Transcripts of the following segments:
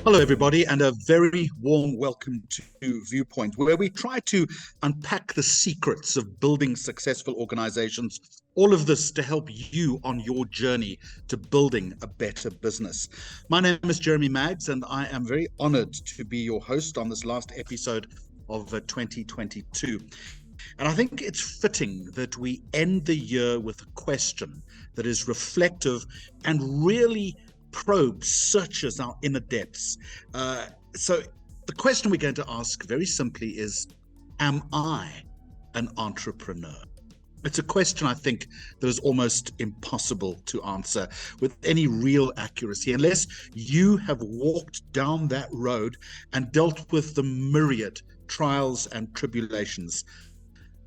Hello, everybody, and a very warm welcome to Viewpoint, where we try to unpack the secrets of building successful organizations. All of this to help you on your journey to building a better business. My name is Jeremy Maggs, and I am very honored to be your host on this last episode of 2022. And I think it's fitting that we end the year with a question that is reflective and really probes, searches our inner depths. So the question we're going to ask very simply is, am I an entrepreneur? It's a question I think that is almost impossible to answer with any real accuracy unless you have walked down that road and dealt with the myriad trials and tribulations.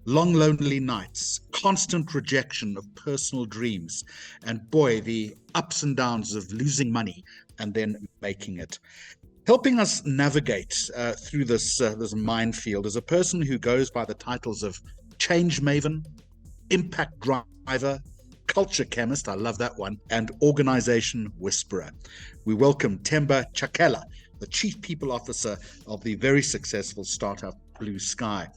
Long, lonely nights, constant rejection of personal dreams, and boy, the ups and downs of losing money and then making it. Helping us navigate through this minefield is a person who goes by the titles of change maven, impact driver, culture chemist, I love that one, and organization whisperer. We welcome Themba Chakela, the Chief People Officer of the very successful startup BlueSky.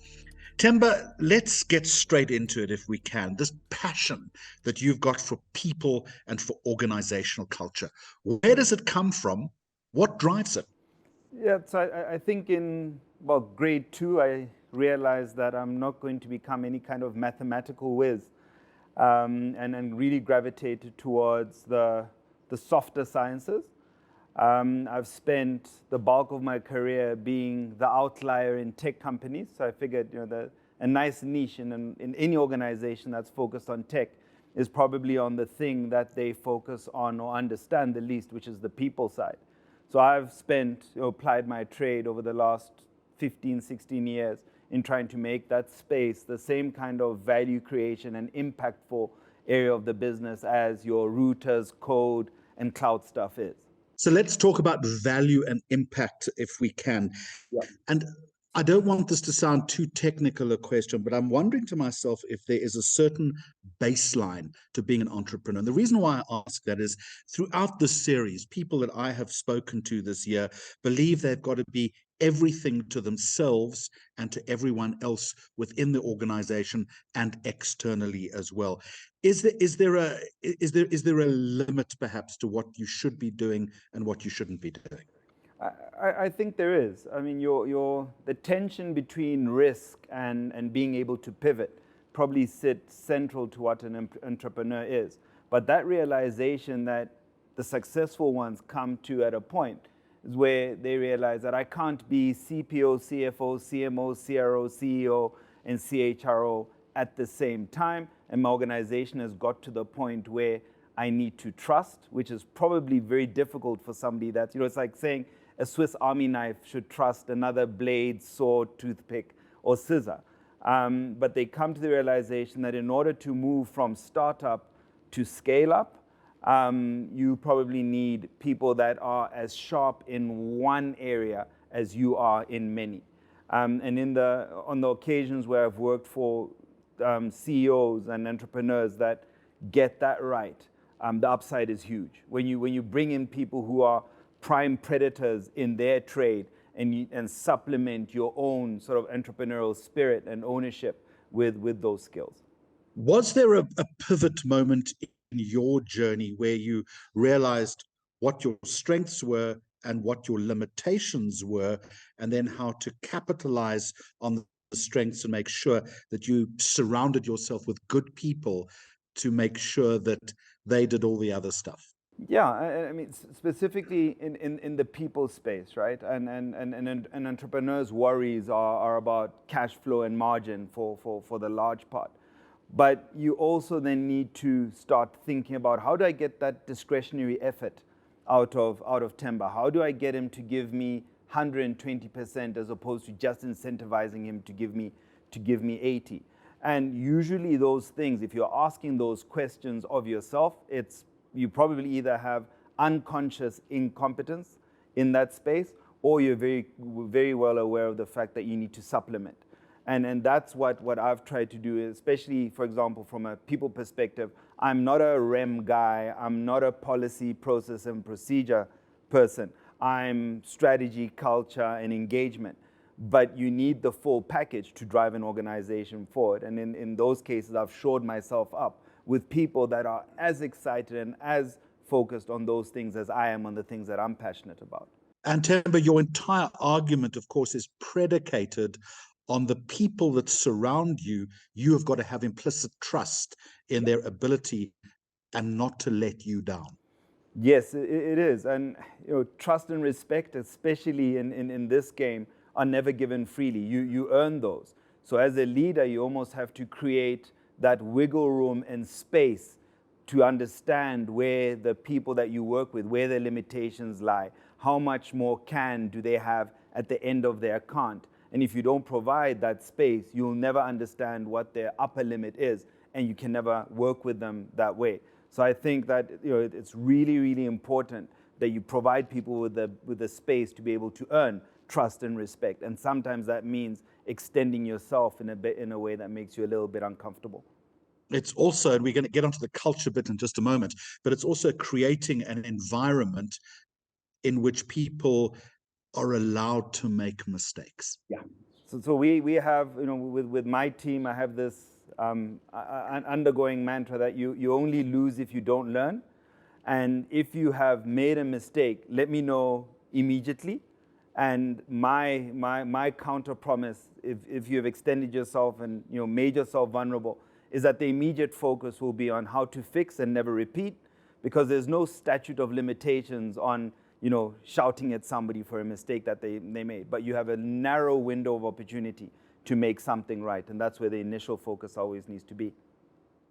Themba, let's get straight into it if we can. This passion that you've got for people and for organizational culture, where does it come from? What drives it? Yeah, so I think in grade 2, I realized that I'm not going to become any kind of mathematical whiz, and really gravitated towards the softer sciences. I've spent the bulk of my career being the outlier in tech companies, so I figured a nice niche in any organization that's focused on tech is probably on the thing that they focus on or understand the least, which is the people side. So I've applied my trade over the last 15, 16 years in trying to make that space the same kind of value creation and impactful area of the business as your routers, code, and cloud stuff is. So let's talk about value and impact if we can. Yeah. And I don't want this to sound too technical a question, but I'm wondering to myself if there is a certain baseline to being an entrepreneur. And the reason why I ask that is throughout this series, people that I have spoken to this year believe they've got to be everything to themselves and to everyone else within the organization and externally as well. Is there a limit perhaps to what you should be doing and what you shouldn't be doing? I think there is. I mean, the tension between risk and being able to pivot probably sits central to what an entrepreneur is. But that realization that the successful ones come to at a point is where they realize that I can't be CPO, CFO, CMO, CRO, CEO, and CHRO at the same time. And my organization has got to the point where I need to trust, which is probably very difficult for somebody that's, it's like saying a Swiss Army knife should trust another blade, sword, toothpick, or scissor. But they come to the realization that in order to move from startup to scale up, you probably need people that are as sharp in one area as you are in many. And on the occasions where I've worked for CEOs and entrepreneurs that get that right, the upside is huge. When you bring in people who are prime predators in their trade and supplement your own sort of entrepreneurial spirit and ownership with those skills. Was there a pivot moment in your journey where you realized what your strengths were and what your limitations were, and then how to capitalize on the strengths and make sure that you surrounded yourself with good people to make sure that they did all the other stuff? Yeah, I mean, specifically in the people space, right? And an entrepreneur's worries are about cash flow and margin for the large part. But you also then need to start thinking about, how do I get that discretionary effort out of Themba? How do I get him to give me 120% as opposed to just incentivizing him to give me 80? And usually those things, if you're asking those questions of yourself, you probably either have unconscious incompetence in that space, or you're very, very well aware of the fact that you need to supplement. And that's what I've tried to do, especially, for example, from a people perspective. I'm not a REM guy. I'm not a policy, process, and procedure person. I'm strategy, culture, and engagement. But you need the full package to drive an organization forward. And in those cases, I've shored myself up with people that are as excited and as focused on those things as I am on the things that I'm passionate about. And Themba, your entire argument, of course, is predicated on the people that surround you. You have got to have implicit trust in their ability and not to let you down. Yes, it is. And trust and respect, especially in this game, are never given freely. You earn those. So as a leader, you almost have to create that wiggle room and space to understand where the people that you work with, where their limitations lie, how much more do they have at the end of their can't. And if you don't provide that space, you'll never understand what their upper limit is, and you can never work with them that way. So I think that it's really, really important that you provide people with the space to be able to earn trust and respect. And sometimes that means extending yourself in a way that makes you a little bit uncomfortable. It's also, and we're going to get onto the culture bit in just a moment, but it's also creating an environment in which people are allowed to make mistakes. Yeah. So we have, with my team, I have this an undergoing mantra that you only lose if you don't learn. And if you have made a mistake, let me know immediately. And my counter promise, if you have extended yourself and made yourself vulnerable, is that the immediate focus will be on how to fix and never repeat, because there's no statute of limitations on shouting at somebody for a mistake that they made. But you have a narrow window of opportunity to make something right, and that's where the initial focus always needs to be.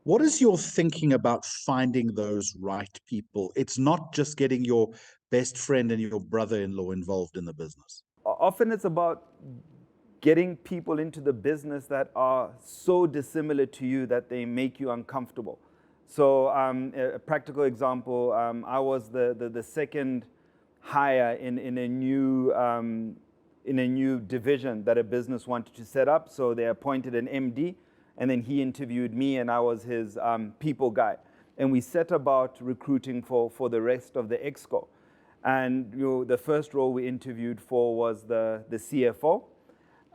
What is your thinking about finding those right people? It's not just getting your best friend and your brother-in-law involved in the business. Often it's about getting people into the business that are so dissimilar to you that they make you uncomfortable. So a practical example, I was the second hire in a new division that a business wanted to set up. So they appointed an MD, and then he interviewed me, and I was his people guy. And we set about recruiting for the rest of the exco. And the first role we interviewed for was the CFO.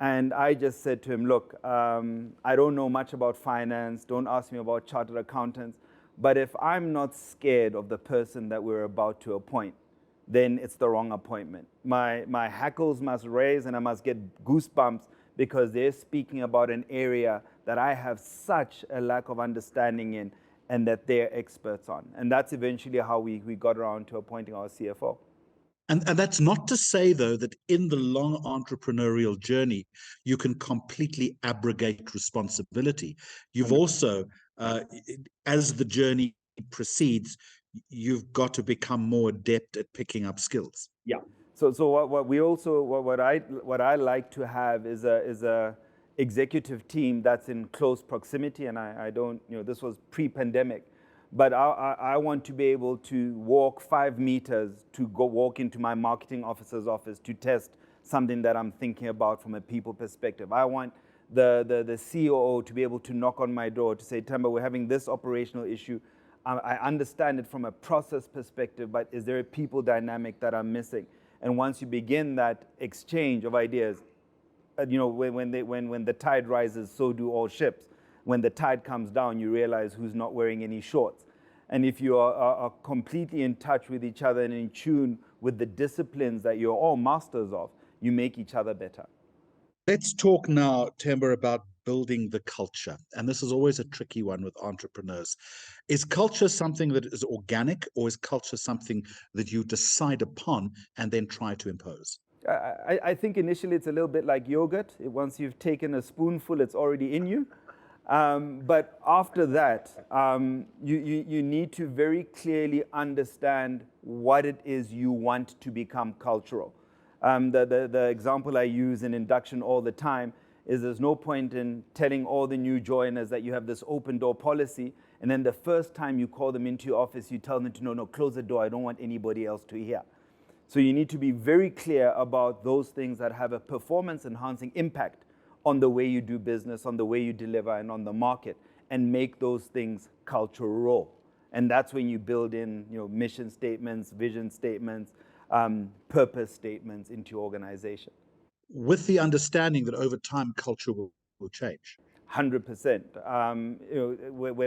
And I just said to him, look, I don't know much about finance. Don't ask me about chartered accountants. But if I'm not scared of the person that we're about to appoint, then it's the wrong appointment. My hackles must raise and I must get goosebumps because they're speaking about an area that I have such a lack of understanding in and that they're experts on. And that's eventually how we got around to appointing our CFO. And that's not to say, though, that in the long entrepreneurial journey, you can completely abrogate responsibility. You've also, as the journey proceeds, you've got to become more adept at picking up skills. Yeah. So what I like to have is a executive team that's in close proximity, and I don't, this was pre-pandemic. But I want to be able to walk 5 meters to go walk into my marketing officer's office to test something that I'm thinking about from a people perspective. I want the COO to be able to knock on my door to say, Themba, we're having this operational issue. I understand it from a process perspective, but is there a people dynamic that I'm missing? And once you begin that exchange of ideas, when the tide rises, so do all ships. When the tide comes down, you realize who's not wearing any shorts. And if you are completely in touch with each other and in tune with the disciplines that you're all masters of, you make each other better. Let's talk now, Themba, about building the culture. And this is always a tricky one with entrepreneurs. Is culture something that is organic, or is culture something that you decide upon and then try to impose? I think initially it's a little bit like yogurt. Once you've taken a spoonful, it's already in you. But after that, you need to very clearly understand what it is you want to become cultural. The example I use in induction all the time is there's no point in telling all the new joiners that you have this open door policy, and then the first time you call them into your office, you tell them to no, close the door. I don't want anybody else to hear. So you need to be very clear about those things that have a performance-enhancing impact on the way you do business, on the way you deliver, and on the market, and make those things cultural. And that's when you build in, mission statements, vision statements, purpose statements into your organization. With the understanding that over time culture will change. 100%.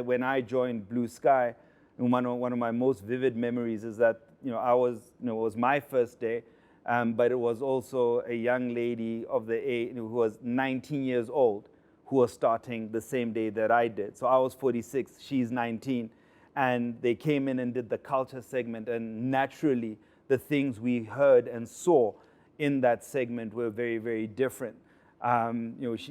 When I joined BlueSky, one of my most vivid memories is that it was my first day, but it was also a young lady of the age who was 19 years old who was starting the same day that I did. So I was 46, she's 19, and they came in and did the culture segment, and naturally the things we heard and saw in that segment were very, very different.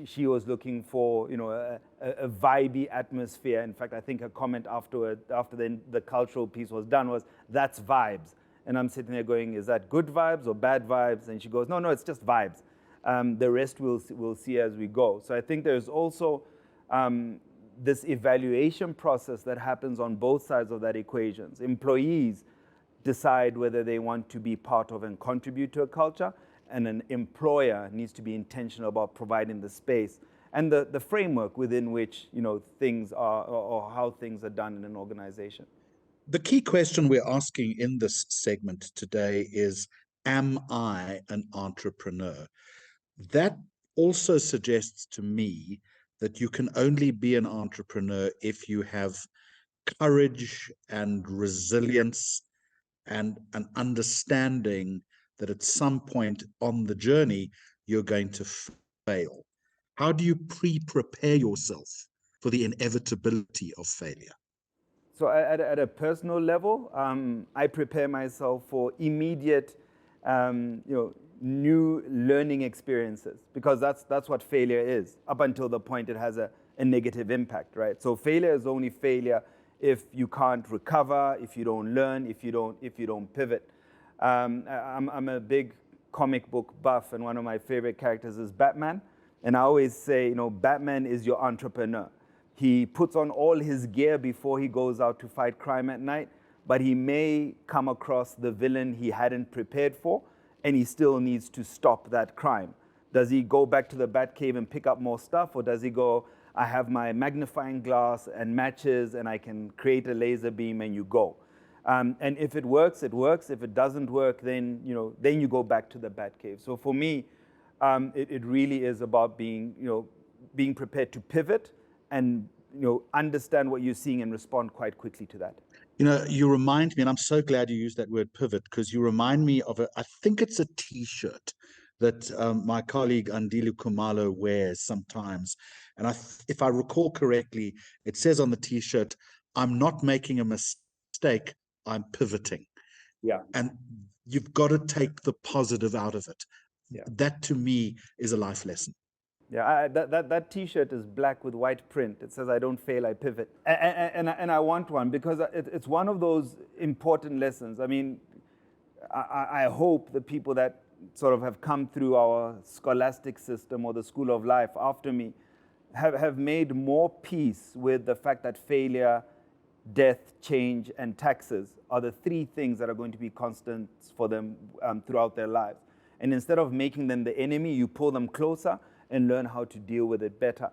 She was looking for a vibey atmosphere. In fact, I think her comment after the cultural piece was done was, "That's vibes." And I'm sitting there going, "Is that good vibes or bad vibes?" And she goes, "No, it's just vibes. The rest we'll see as we go." So I think there's also this evaluation process that happens on both sides of that equation. Employees decide whether they want to be part of and contribute to a culture, and an employer needs to be intentional about providing the space and the framework within which things are, or how things are done in an organization. The key question we're asking in this segment today is, am I an entrepreneur? That also suggests to me that you can only be an entrepreneur if you have courage and resilience and an understanding that at some point on the journey, you're going to fail. How do you prepare yourself for the inevitability of failure? So at a personal level, I prepare myself for immediate, new learning experiences, because that's what failure is, up until the point it has a negative impact, right? So failure is only failure if you can't recover, if you don't learn, if you don't pivot. I'm a big comic book buff, and one of my favorite characters is Batman. And I always say, Batman is your entrepreneur. He puts on all his gear before he goes out to fight crime at night, but he may come across the villain he hadn't prepared for, and he still needs to stop that crime. Does he go back to the Batcave and pick up more stuff, or does he go, I have my magnifying glass and matches, and I can create a laser beam, and you go? And if it works, it works. If it doesn't work, then you go back to the Batcave. So for me, it really is about being prepared to pivot and understand what you're seeing and respond quite quickly to that. You remind me, and I'm so glad you used that word pivot, because you remind me of I think it's a T-shirt that my colleague Andile Kumalo wears sometimes. And if I recall correctly, it says on the T-shirt, "I'm not making a mistake, I'm pivoting." Yeah. And you've got to take the positive out of it. Yeah. That to me is a life lesson. Yeah, that T-shirt is black with white print. It says, "I don't fail, I pivot." And I want one, because it's one of those important lessons. I mean, I hope the people that sort of have come through our scholastic system or the school of life after me have made more peace with the fact that failure, death, change, and taxes are the three things that are going to be constants for them throughout their lives. And instead of making them the enemy, you pull them closer and learn how to deal with it better.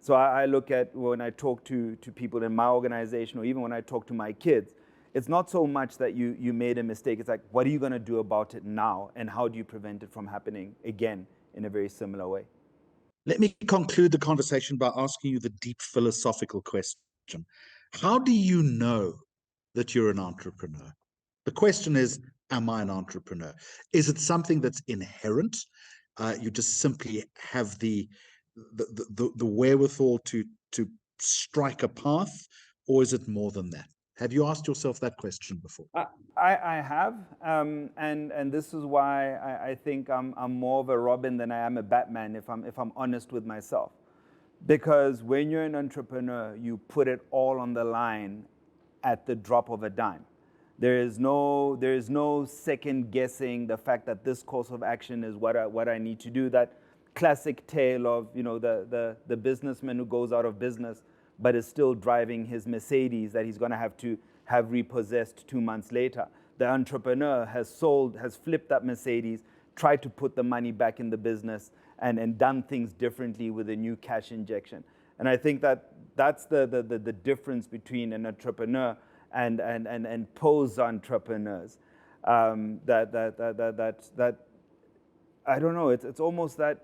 So I look at, when I talk to people in my organization, or even when I talk to my kids, it's not so much that you made a mistake. It's like, what are you going to do about it now? And how do you prevent it from happening again in a very similar way? Let me conclude the conversation by asking you the deep philosophical question. How do you know that you're an entrepreneur? The question is, am I an entrepreneur? Is it something that's inherent? You just simply have the wherewithal to strike a path, or is it more than that? Have you asked yourself that question before? I have, and this is why I think I'm more of a Robin than I am a Batman, if I'm honest with myself. Because when you're an entrepreneur, you put it all on the line at the drop of a dime. There is no second guessing the fact that this course of action is what I need to do. That classic tale of the businessman who goes out of business but is still driving his Mercedes that he's going to have repossessed 2 months later. The entrepreneur has flipped that Mercedes, tried to put the money back in the business, and done things differently with a new cash injection. And I think that's the difference between an entrepreneur and post entrepreneurs. That I don't know. It's almost that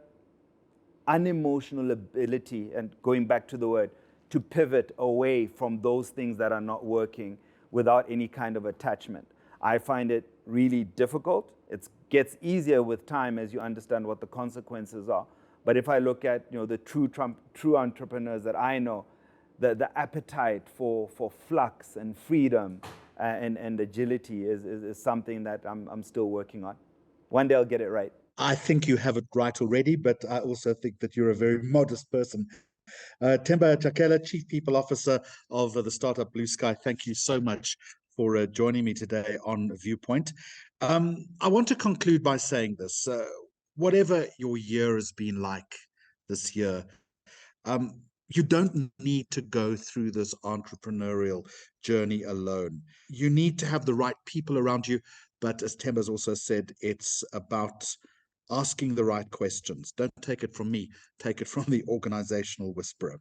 unemotional ability, and going back to the word, to pivot away from those things that are not working without any kind of attachment. I find it really difficult. It gets easier with time as you understand what the consequences are. But if I look at the true entrepreneurs that I know, the appetite for flux and freedom and agility is something that I'm still working on. One day I'll get it right. I think you have it right already, but I also think that you're a very modest person. Themba Chakela, Chief People Officer of the startup BlueSky, thank you so much for joining me today on Viewpoint. I want to conclude by saying this. Whatever your year has been like this year, you don't need to go through this entrepreneurial journey alone. You need to have the right people around you. But as Themba's also said, it's about asking the right questions. Don't take it from me, take it from the organizational whisperer.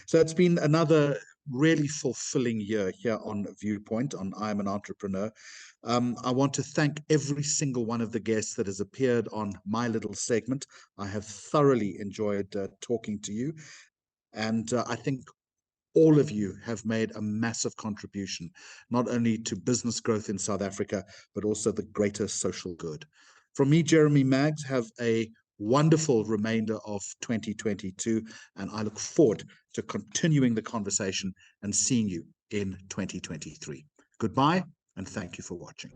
So it's been another really fulfilling year here on Viewpoint, on I'm an Entrepreneur. I want to thank every single one of the guests that has appeared on my little segment. I have thoroughly enjoyed talking to you. And I think all of you have made a massive contribution, not only to business growth in South Africa, but also the greater social good. From me, Jeremy Maggs, have a wonderful remainder of 2022, and I look forward to continuing the conversation and seeing you in 2023. Goodbye, and thank you for watching.